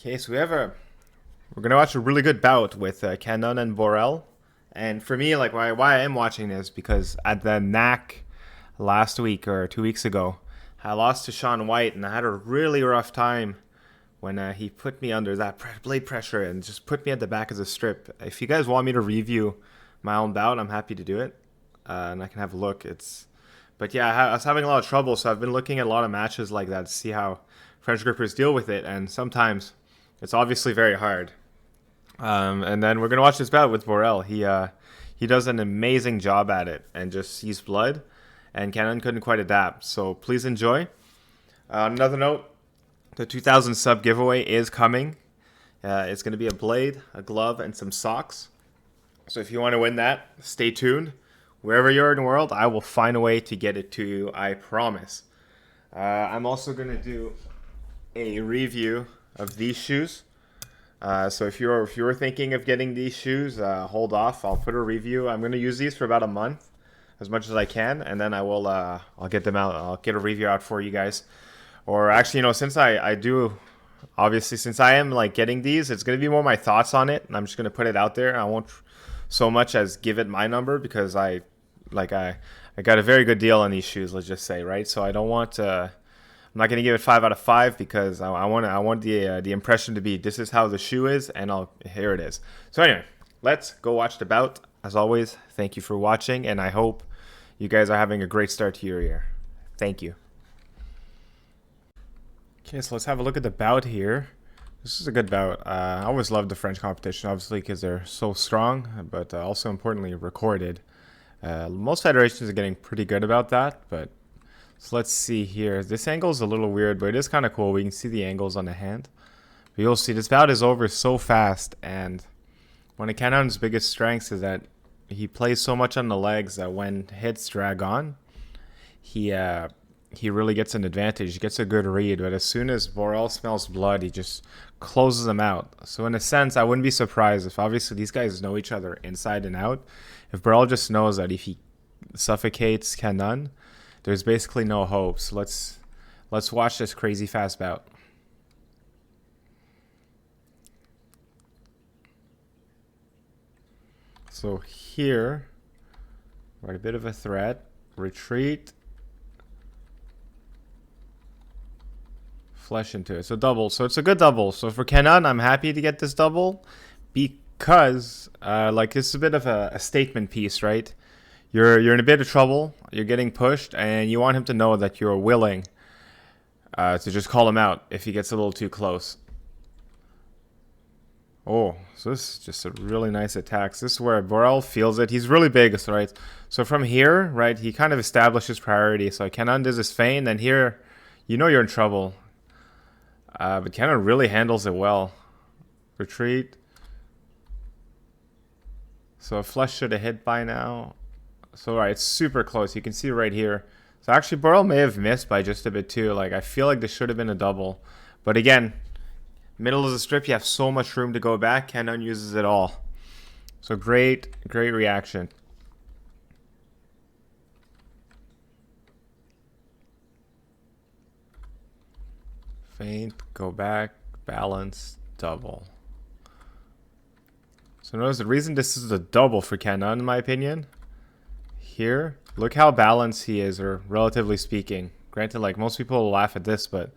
Okay, so we're gonna watch a really good bout with Cannone and Borel, and for me, like why I am watching this because at the knack last week or 2 weeks ago, I lost to Sean White, and I had a really rough time when he put me under that blade pressure and just put me at the back of the strip. If you guys want me to review my own bout, I'm happy to do it, and I can have a look. But yeah, I was having a lot of trouble, so I've been looking at a lot of matches like that to see how French grippers deal with it, and sometimes it's obviously very hard. And then we're gonna watch this bout with Vorel. He does an amazing job at it and just sees blood, and Canon couldn't quite adapt. So please enjoy. On another note, the 2000 sub giveaway is coming. It's going to be a blade, a glove, and some socks. So if you want to win that, stay tuned. Wherever you're in the world, I will find a way to get it to you, I promise. I'm also going to do a review of these shoes. So if you're thinking of getting these shoes, hold off. I'll put a review. I'm going to use these for about a month, as much as I can, and then I'll get them out. I'll get a review out for you guys. Or actually, since I do, obviously, since I am like getting these, it's going to be more my thoughts on it, and I'm just going to put it out there. I won't so much as give it my number because I got a very good deal on these shoes, let's just say, right? So I don't want to. I'm not going to give it 5 out of 5 because I want the impression to be this is how the shoe is, and here it is. So anyway, let's go watch the bout. As always, thank you for watching, and I hope you guys are having a great start to your year. Thank you. Okay, so let's have a look at the bout here. This is a good bout. I always love the French competition, obviously, because they're so strong, but also importantly recorded. Most federations are getting pretty good about that, but so let's see here. This angle is a little weird, but it is kind of cool. We can see the angles on the hand. But you'll see this bout is over so fast, and one of Cannon's biggest strengths is that he plays so much on the legs that when hits drag on, he really gets an advantage. He gets a good read, but as soon as Borel smells blood, he just closes them out. So in a sense, I wouldn't be surprised if obviously these guys know each other inside and out. If Borel just knows that if he suffocates Cannone, there's basically no hope. So let's watch this crazy fast bout. So here, we're at a bit of a threat. Retreat. Flesh into it. So double. So it's a good double. So for Canon, I'm happy to get this double because this is a bit of a statement piece, right? You're in a bit of trouble. You're getting pushed, and you want him to know that you're willing to just call him out if he gets a little too close. Oh, so this is just a really nice attack. This is where Borel feels it. He's really big, so right. So from here, right, he kind of establishes priority. So Canon does his feint, and here, you're in trouble. But Canon really handles it well. Retreat. So a flush should have hit by now. So right, it's super close. You can see right here. So actually, Borel may have missed by just a bit too. Like I feel like this should have been a double. But again, middle of the strip, you have so much room to go back. Canon uses it all. So great reaction. Feint, go back, balance, double. So notice the reason this is a double for Canon, in my opinion, here, look how balanced he is, or relatively speaking. Granted, like most people will laugh at this, but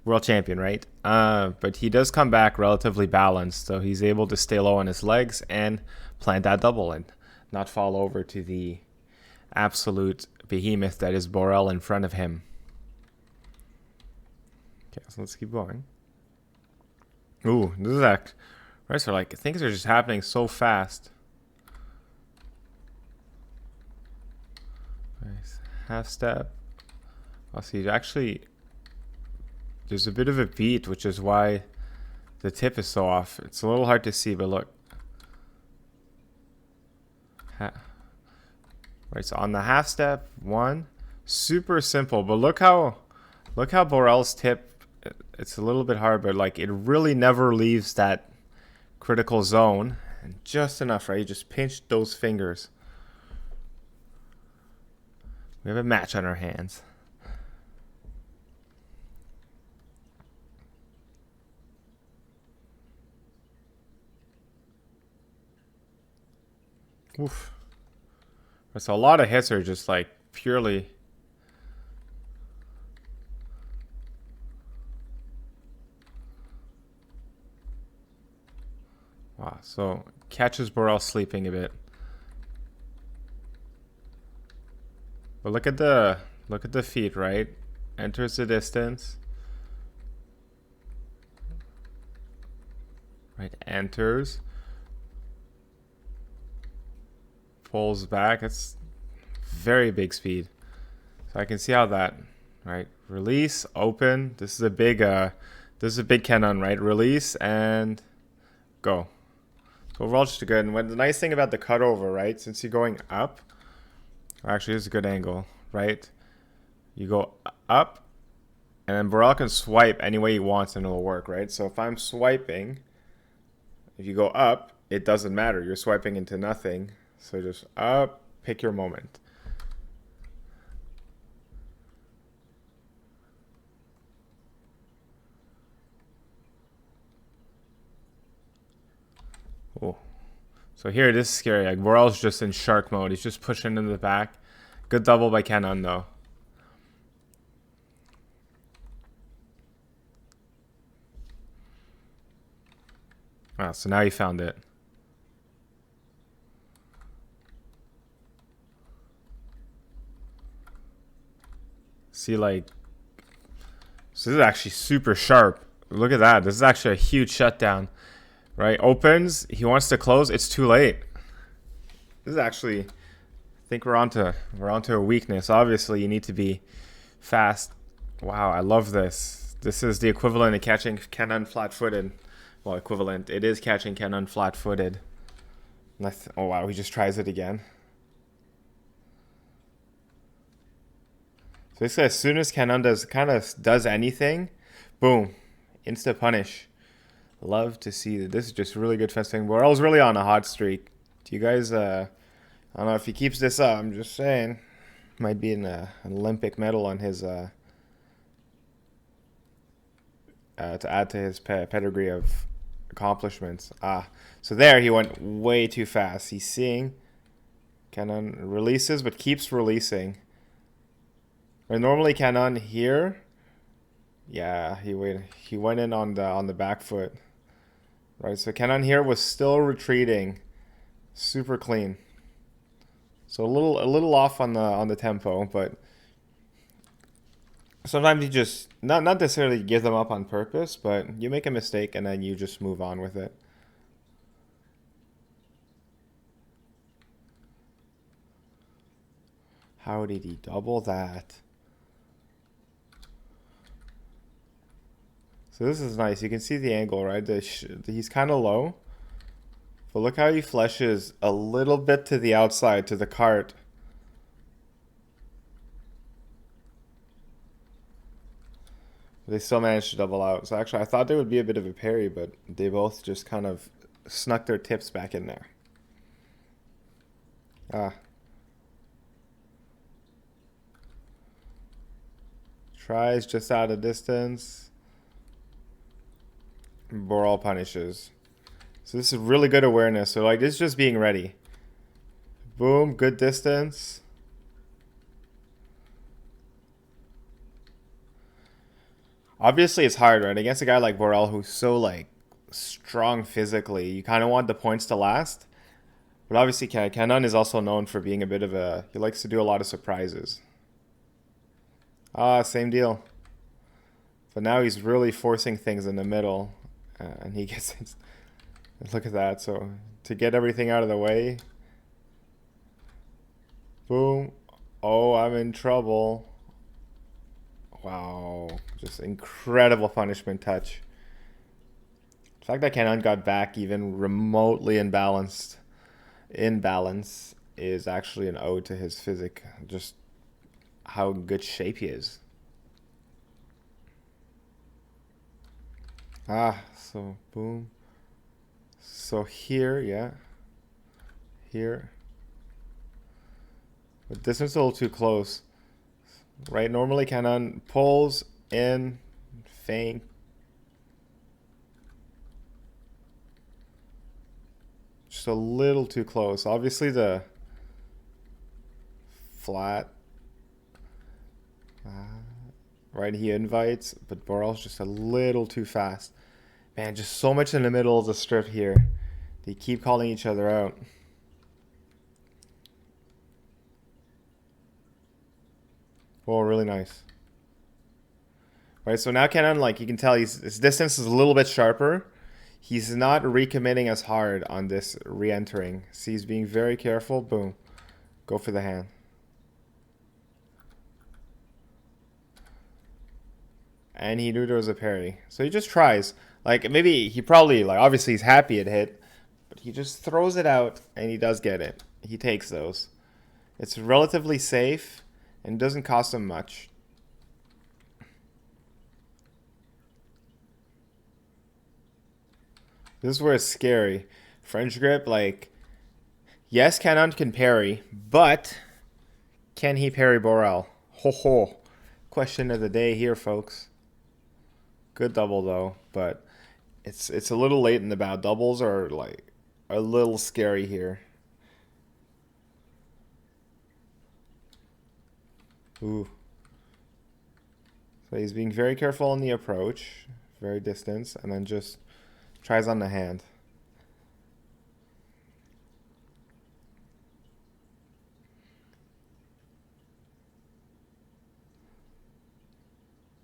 world champion, right? But he does come back relatively balanced, so he's able to stay low on his legs and plant that double and not fall over to the absolute behemoth that is Borel in front of him. Okay, so let's keep going. Ooh, this is act. Right, so like things are just happening so fast. Nice. Half step. I'll see. Actually, there's a bit of a beat, which is why the tip is so off. It's a little hard to see, but look. Right, so on the half step, one, super simple, but look how Borel's tip. It's a little bit hard, but like it really never leaves that critical zone, and just enough, right? You just pinch those fingers. We have a match on our hands. Oof. So a lot of hits are just like purely. Wow. So catches Borel sleeping a bit. But look at the feet, right? Enters the distance. Right, enters. Pulls back. It's very big speed. So I can see how that, right? Release, open. This is a big Canon, right? Release and go. So overall just good. And the nice thing about the cutover, right? Since you're going up, actually this is a good angle, right? You go up and then Borel can swipe any way he wants and it'll work, right? So if I'm swiping, if you go up, it doesn't matter. You're swiping into nothing. So just up, pick your moment. Oh. So here it is scary. Like Vorel's just in shark mode. He's just pushing into the back. Good double by Cannone though. Ah, so now he found it. See, like, so this is actually super sharp. Look at that. This is actually a huge shutdown, right? Opens. He wants to close. It's too late. This is actually, I think we're onto a weakness. Obviously, you need to be fast. Wow, I love this. This is the equivalent of catching Canon flat-footed. Well, equivalent. It is catching Canon flat-footed. Oh wow, he just tries it again. So basically, as soon as Canon does anything, boom, insta punish. Love to see that. This is just really good fencing. Borel's really on a hot streak. Do you guys? I don't know if he keeps this up. I'm just saying, might be an Olympic medal on his to add to his pedigree of accomplishments. So there he went way too fast. He's seeing Canon releases, but keeps releasing. Right, normally Canon here, yeah, he went in on the back foot, right? So Canon here was still retreating, super clean. So a little off on the tempo, but sometimes you just not necessarily give them up on purpose, but you make a mistake and then you just move on with it. How did he double that? So this is nice. You can see the angle, right? He's kind of low. But look how he flushes a little bit to the outside, to the cart. They still managed to double out. So actually, I thought there would be a bit of a parry, but they both just kind of snuck their tips back in there. Tries just out of distance. Borel punishes. So this is really good awareness. So like this is just being ready. Boom, good distance. Obviously it's hard, right? Against a guy like Borel who's so like strong physically, you kind of want the points to last. But obviously Canon is also known for being a bit of a, he likes to do a lot of surprises. Same deal. But now he's really forcing things in the middle. And he gets it. Look at that. So to get everything out of the way. Boom. Oh, I'm in trouble. Wow. Just incredible punishment touch. The fact that Canon got back even remotely in balance is actually an ode to his physique. Just how good shape he is. So boom. So here, yeah. Here. But this one's a little too close. Right? Normally Canon pulls in, feint. just a little too close. Obviously the flat, right, he invites, but Borel's just a little too fast. Man, just so much in the middle of the strip here. They keep calling each other out. Oh, really nice. Right, so now Canon, like you can tell, his distance is a little bit sharper. He's not recommitting as hard on this re-entering. See, he's being very careful. Boom. Go for the hand. And he knew there was a parry. So he just tries. Like, maybe he probably, like, obviously he's happy it hit. But he just throws it out, and he does get it. He takes those. It's relatively safe, and doesn't cost him much. This is where it's scary. French grip, like, yes, Canon can parry, but can he parry Borel? Ho ho. Question of the day here, folks. Good double though, but it's a little late in the bout. Doubles are like a little scary here. Ooh. So he's being very careful in the approach, very distance, and then just tries on the hand.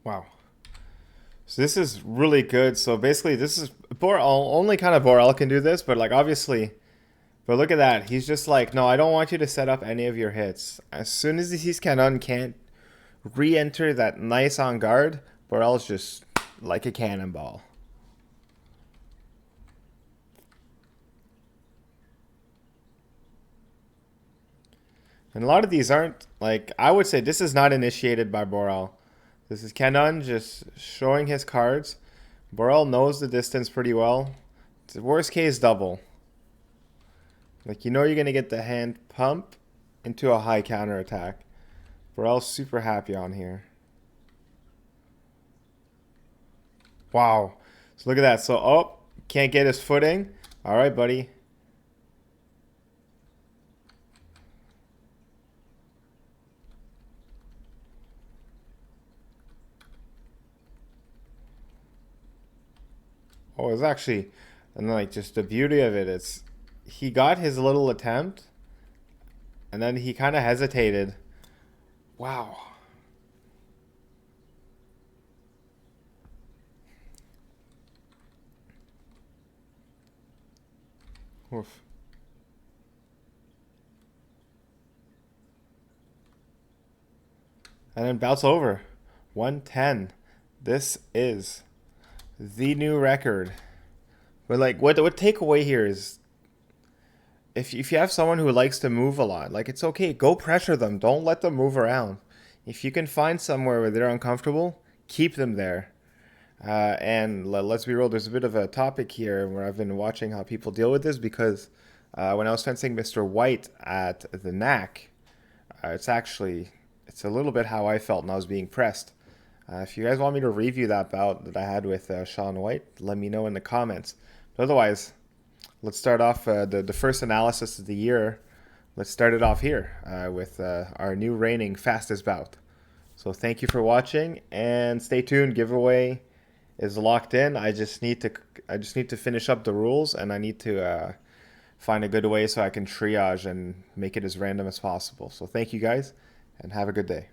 Wow. So this is really good. So basically this is Borel, only kind of Borel can do this, but like obviously, but look at that. He's just like, no, I don't want you to set up any of your hits. As soon as he sees Cannone can't re-enter that nice on guard, Borel's just like a cannonball. And a lot of these aren't, like, I would say this is not initiated by Borel. This is Cannone just showing his cards. Borel knows the distance pretty well. It's a worst case double. Like, you know you're going to get the hand pump into a high counter attack. Borel's super happy on here. Wow. So look at that. So, oh, can't get his footing. All right, buddy. Oh, it's actually, and like just the beauty of it is he got his little attempt and then he kind of hesitated. Wow. Oof. And then bout's over. 110. This is the new record. But like what takeaway here is if you have someone who likes to move a lot, like it's okay, go pressure them. Don't let them move around. If you can find somewhere where they're uncomfortable, keep them there. And let's be real, there's a bit of a topic here where I've been watching how people deal with this because when I was fencing Mr. White at the Knack, it's a little bit how I felt when I was being pressed. If you guys want me to review that bout that I had with Sean White, let me know in the comments. But otherwise, let's start off the first analysis of the year. Let's start it off here with our new reigning fastest bout. So thank you for watching and stay tuned. Giveaway is locked in. I just need to finish up the rules and I need to find a good way so I can triage and make it as random as possible. So thank you guys and have a good day.